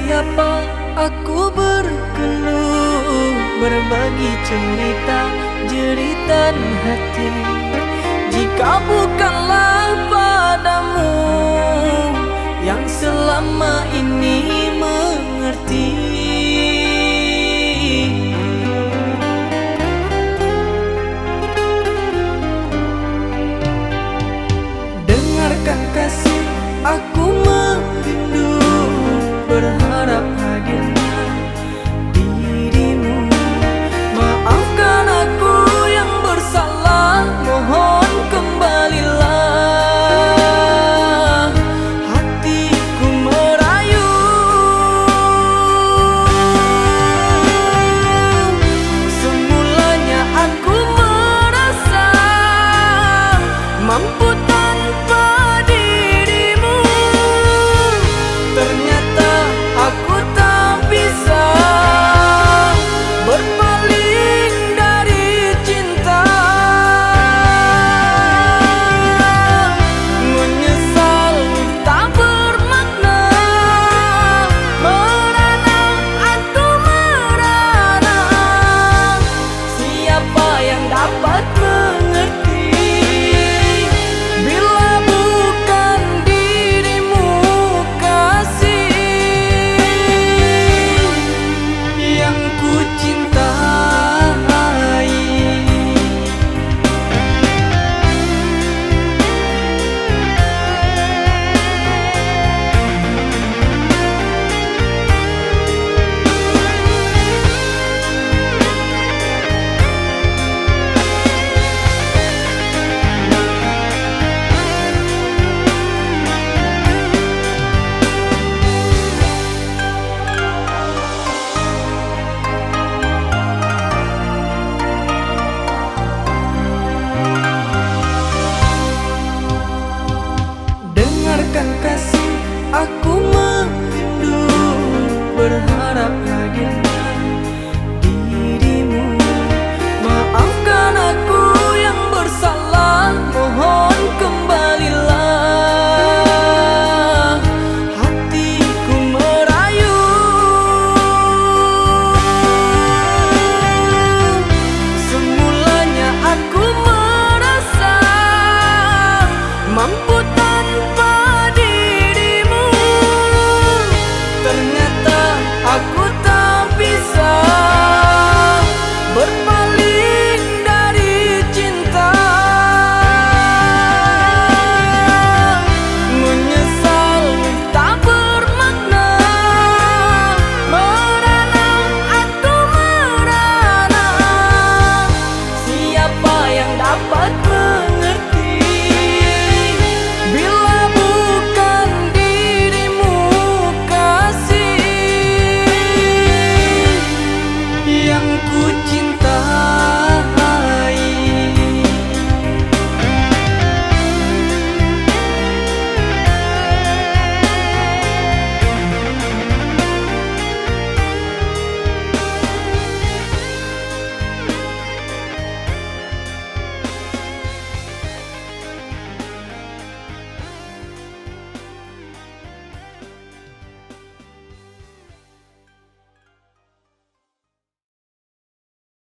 Siapa aku berkeluh, berbagi cerita jeritan hati. Jika bukanlah padamu yang selama ini mengerti. Dengarkan kasih, aku merindu, berharap hadirnya dirimu. Maafkan aku yang bersalah, mohon kembalilah. Hatiku merayu, semulanya aku merasa mampu tanpa dirimu. Ternyata aku tak bisa berpaling dari cinta. Menyesal tak bermakna, merana aku merana. Siapa yang dapat mengerti bila bukan dirimu, kasih yang ku cintai. Dengarkan kasih, aku merindu, berharap hadirnya dirimu. Maafkan aku yang bersalah, mohon kembalilah. Hatiku merayu, semulanya aku merasa mampu